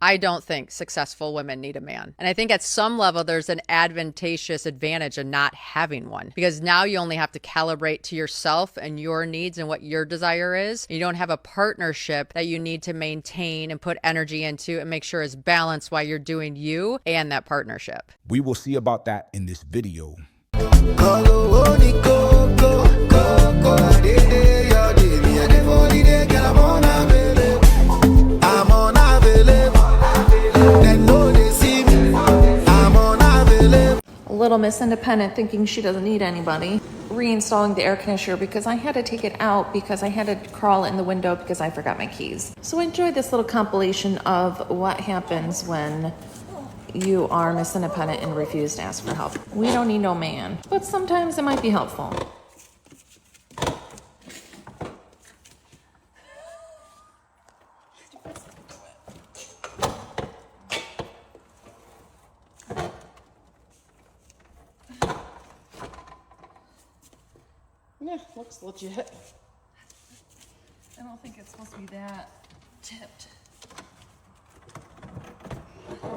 I don't think successful women need a man. And I think at some level, there's an advantageous advantage in not having one because now you only have to calibrate to yourself and your needs and what your desire is. You don't have a partnership that you need to maintain and put energy into and make sure is balanced while you're doing you and that partnership. We will see about that in this video. Little Miss Independent thinking she doesn't need anybody. Reinstalling the air conditioner because I had to take it out because I had to crawl in the window because I forgot my keys. So enjoy this little compilation of what happens when you are Miss Independent and refuse to ask for help. We don't need no man, but sometimes it might be helpful. Yeah, looks legit. I don't think it's supposed to be that tipped.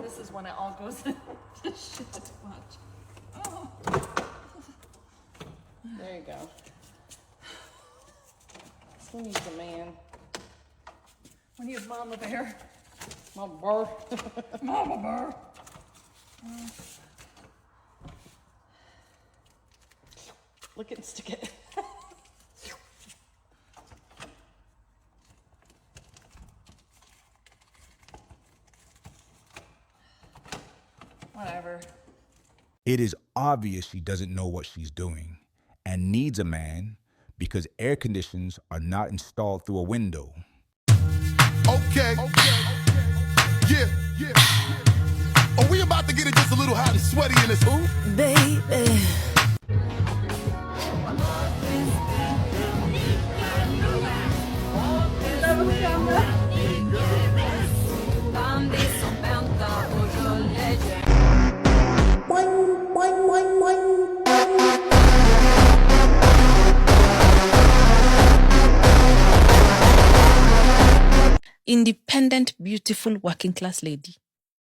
This is when it all goes into shit much. Oh. There you go. Who needs a man? We need Mama Bear. My bird. Mama Bear. Look and stick it. Whatever. It is obvious she doesn't know what she's doing and needs a man because air conditions are not installed through a window. Okay. Yeah. Are we about to get it just a little hot and sweaty in this hoop? Baby. Independent, beautiful, working class lady.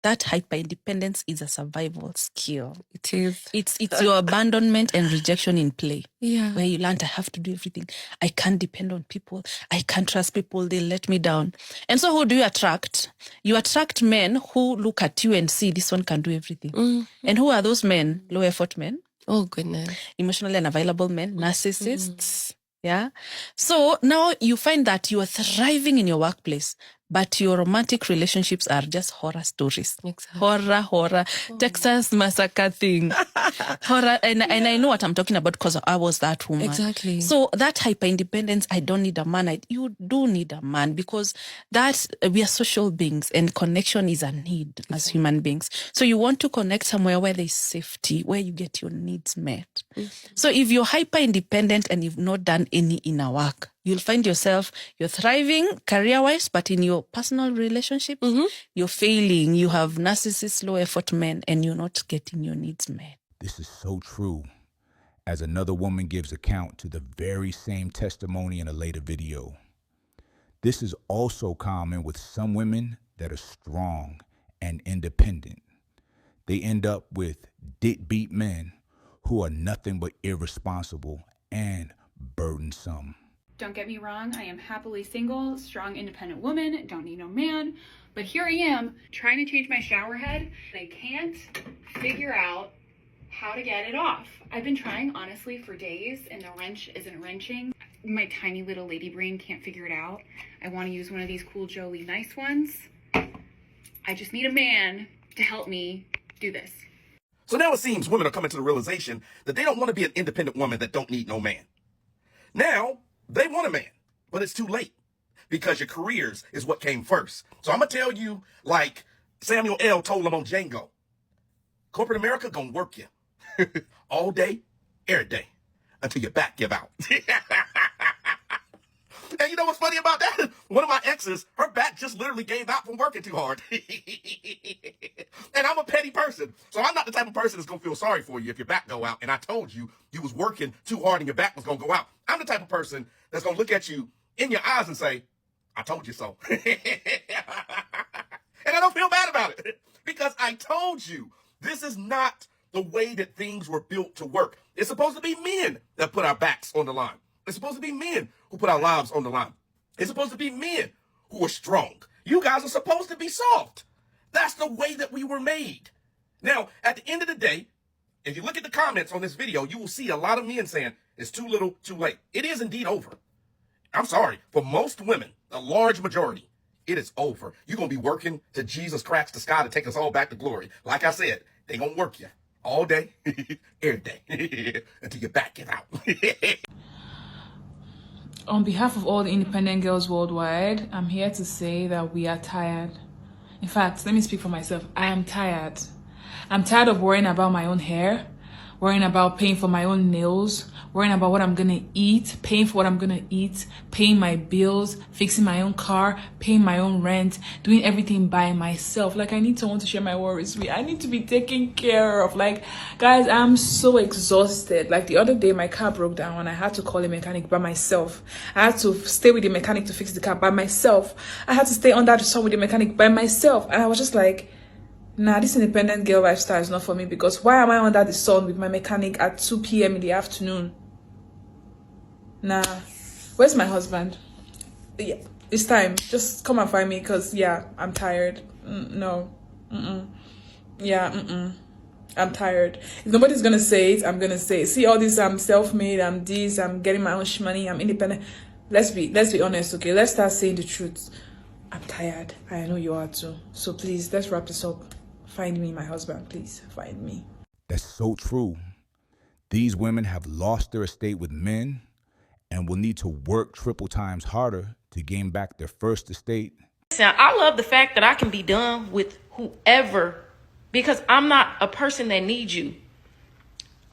That hyper independence is a survival skill. It is. It's your abandonment and rejection in play. Yeah. Where you learn I have to do everything. I can't depend on people. I can't trust people. They let me down. And so who do you attract? You attract men who look at you and see this one can do everything. Mm-hmm. And who are those men? Low effort men. Oh, goodness. Emotionally unavailable men. Narcissists. Yeah. So now you find that you are thriving in your workplace, but your romantic relationships are just horror stories. Exactly. Horror. Texas massacre thing. Horror. And I know what I'm talking about because I was that woman. Exactly. So that hyper independence, I don't need a man. You do need a man because we are social beings and connection is a need as human beings. So you want to connect somewhere where there's safety, where you get your needs met. Mm-hmm. So if you're hyper independent and you've not done any inner work, you'll find yourself, you're thriving career-wise, but in your personal relationships, you're failing. You have narcissists, low-effort men, and you're not getting your needs met. This is so true, as another woman gives account to the very same testimony in a later video. This is also common with some women that are strong and independent. They end up with deadbeat men who are nothing but irresponsible and burdensome. Don't get me wrong, I am happily single, strong, independent woman, don't need no man, but here I am trying to change my shower head. I can't figure out how to get it off. I've been trying honestly for days and the wrench isn't wrenching. My tiny little lady brain can't figure it out. I want to use one of these cool Jolie nice ones. I just need a man to help me do this. So now it seems women are coming to the realization that they don't want to be an independent woman that don't need no man. Now, they want a man, but it's too late because your careers is what came first. So I'm going to tell you like Samuel L. told them on Django. Corporate America gonna work you all day, every day, until your back give out. And you know what's funny about that? One of my exes, her back just literally gave out from working too hard. And I'm a petty person. So I'm not the type of person that's going to feel sorry for you if your back go out. And I told you you was working too hard and your back was going to go out. I'm the type of person that's going to look at you in your eyes and say, I told you so. And And I don't feel bad about it because I told you this is not the way that things were built to work. It's supposed to be men that put our backs on the line. It's supposed to be men who put our lives on the line. It's supposed to be men who are strong. You guys are supposed to be soft. That's the way that we were made. Now, at the end of the day, if you look at the comments on this video, you will see a lot of men saying it's too little, too late. It is indeed over. I'm sorry. For most women, a large majority, it is over. You're going to be working till Jesus cracks the sky to take us all back to glory. Like I said, they're going to work you all day, every day, until your back give out. On behalf of all the independent girls worldwide, I'm here to say that we are tired. In fact, let me speak for myself. I am tired. I'm tired of worrying about my own hair, worrying about paying for my own nails, worrying about what I'm gonna eat, paying for what I'm gonna eat, paying my bills, fixing my own car, paying my own rent, doing everything by myself. Like, I need someone to share my worries with. I need to be taken care of. Like, guys, I'm so exhausted. Like, the other day, my car broke down and I had to call a mechanic by myself. I had to stay with the mechanic to fix the car by myself. I had to stay under the sun with the mechanic by myself. And I was just like, nah, this independent girl lifestyle is not for me, because why am I under the sun with my mechanic at 2 p.m. in the afternoon? Nah. Where's my husband? Yeah, it's time. Just come and find me, because, yeah, I'm tired. No. Yeah, I'm tired. If nobody's going to say it, I'm going to say it. See all this, I'm self-made, I'm this, I'm getting my own money, I'm independent. Let's be honest, okay? Let's start saying the truth. I'm tired. I know you are too. So please, let's wrap this up. Find me my husband, please. Find me. That's so true. These women have lost their estate with men and will need to work triple times harder to gain back their first estate. Listen, I love the fact that I can be done with whoever, because I'm not a person that needs you.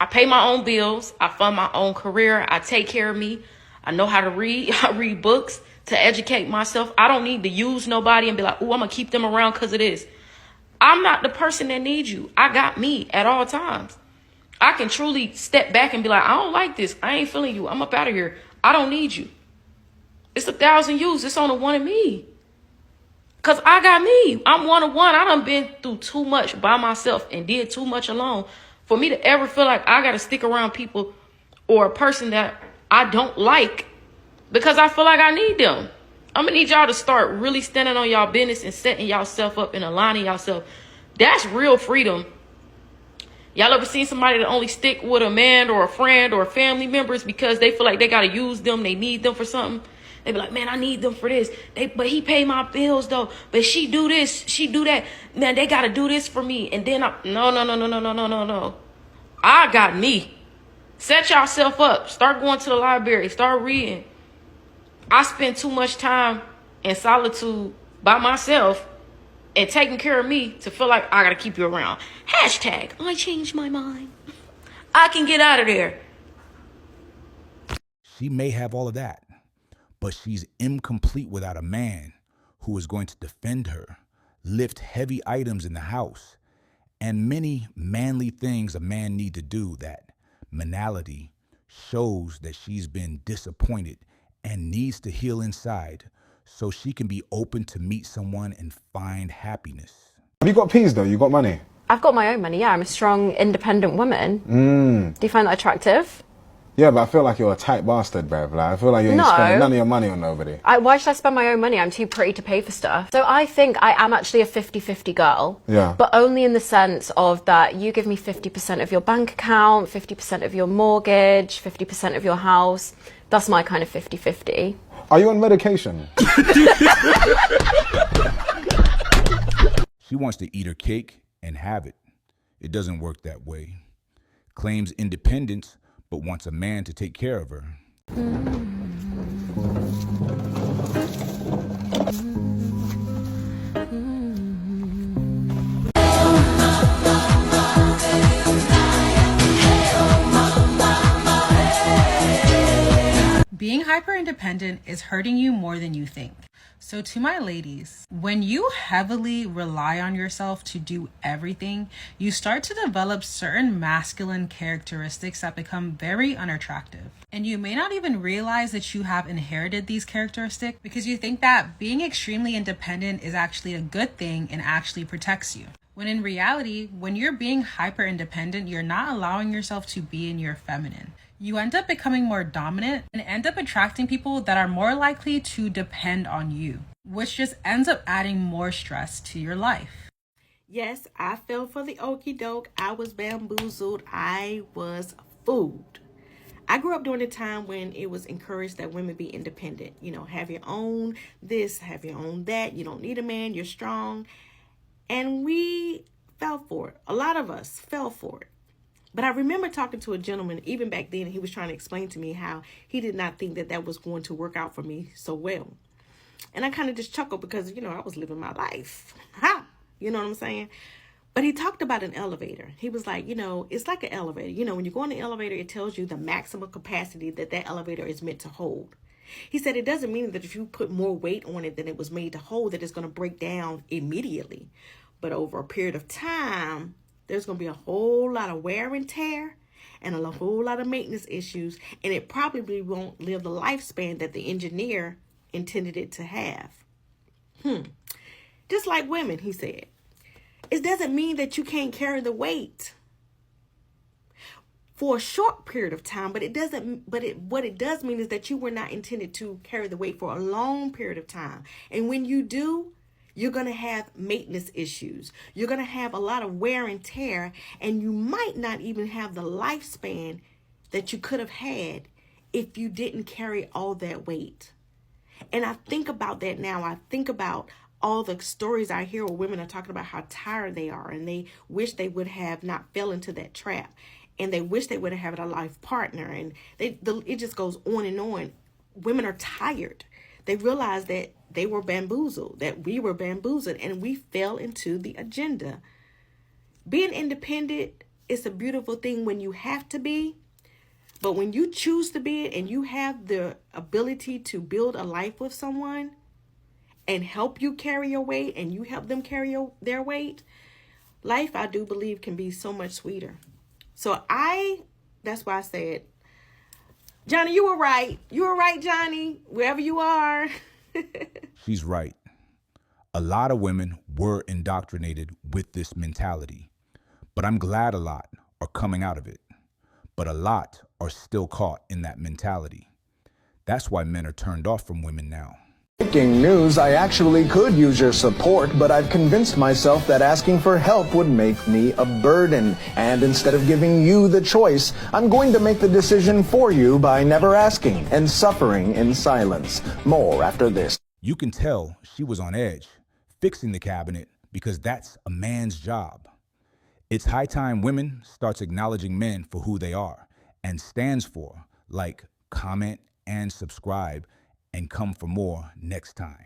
I pay my own bills. I fund my own career. I take care of me. I know how to read. I read books to educate myself. I don't need to use nobody and be like, oh, I'm going to keep them around because of this. I'm not the person that needs you. I got me at all times. I can truly step back and be like, I don't like this. I ain't feeling you. I'm up out of here. I don't need you. It's 1,000 yous. It's on the one of me. Because I got me. I'm one-on-one. I done been through too much by myself and did too much alone for me to ever feel like I got to stick around people or a person that I don't like because I feel like I need them. I'm going to need y'all to start really standing on y'all business and setting y'allself up and aligning y'allself. That's real freedom. Y'all ever seen somebody that only stick with a man or a friend or family members because they feel like they got to use them, they need them for something? They be like, man, I need them for this. But he pay my bills, though. But she do this, she do that. Man, they got to do this for me. And then no. I got me. Set yourself up. Start going to the library. Start reading. I spend too much time in solitude by myself and taking care of me to feel like I got to keep you around. Hashtag, I changed my mind. I can get out of there. She may have all of that, but she's incomplete without a man who is going to defend her, lift heavy items in the house, and many manly things a man need to do. That manality shows that she's been disappointed and needs to heal inside so she can be open to meet someone and find happiness. Have you got peas though? You got money? I've got my own money, yeah. I'm a strong, independent woman. Do you find that attractive? Yeah, but I feel like you're a tight bastard, bruv. Like, I feel like you ain't spending none of your money on nobody. Why should I spend my own money? I'm too pretty to pay for stuff. So I think I am actually a 50-50 girl. Yeah. But only in the sense of that you give me 50% of your bank account, 50% of your mortgage, 50% of your house. That's my kind of 50-50. Are you on medication? She wants to eat her cake and have it. It doesn't work that way. Claims independence, but wants a man to take care of her. Being hyper-independent is hurting you more than you think. So to my ladies, when you heavily rely on yourself to do everything, you start to develop certain masculine characteristics that become very unattractive. And you may not even realize that you have inherited these characteristics because you think that being extremely independent is actually a good thing and actually protects you. When in reality, when you're being hyper independent, you're not allowing yourself to be in your feminine. You end up becoming more dominant and end up attracting people that are more likely to depend on you, which just ends up adding more stress to your life. Yes, I fell for the okie doke. I was bamboozled. I was fooled. I grew up during a time when it was encouraged that women be independent. You know, have your own this, have your own that. You don't need a man. You're strong. And we fell for it. A lot of us fell for it. But I remember talking to a gentleman, even back then, he was trying to explain to me how he did not think that that was going to work out for me so well. And I kind of just chuckled because, you know, I was living my life. Ha! You know what I'm saying? But he talked about an elevator. He was like, you know, it's like an elevator. You know, when you go in the elevator, it tells you the maximum capacity that that elevator is meant to hold. He said it doesn't mean that if you put more weight on it than it was made to hold, that it's going to break down immediately. But over a period of time, there's going to be a whole lot of wear and tear and a whole lot of maintenance issues. And it probably won't live the lifespan that the engineer intended it to have. Just like women, he said. It doesn't mean that you can't carry the weight for a short period of time, but what it does mean is that you were not intended to carry the weight for a long period of time. And when you do, you're going to have maintenance issues. You're going to have a lot of wear and tear, and you might not even have the lifespan that you could have had if you didn't carry all that weight. And I think about that now. I think about all the stories I hear where women are talking about how tired they are, and they wish they would have not fell into that trap, and they wish they would have had a life partner, and it just goes on and on. Women are tired. They realize that they were bamboozled, that we were bamboozled, and we fell into the agenda. Being independent is a beautiful thing when you have to be, but when you choose to be it and you have the ability to build a life with someone and help you carry your weight and you help them carry their weight, life, I do believe, can be so much sweeter. So that's why I said, Johnny, you were right. You were right, Johnny, wherever you are. She's right. A lot of women were indoctrinated with this mentality, but I'm glad a lot are coming out of it. But a lot are still caught in that mentality. That's why men are turned off from women now. Breaking news, I actually could use your support, but I've convinced myself that asking for help would make me a burden. And instead of giving you the choice, I'm going to make the decision for you by never asking and suffering in silence. More after this. You can tell she was on edge, fixing the cabinet, because that's a man's job. It's high time women starts acknowledging men for who they are and stands for, like comment and subscribe, and come for more next time.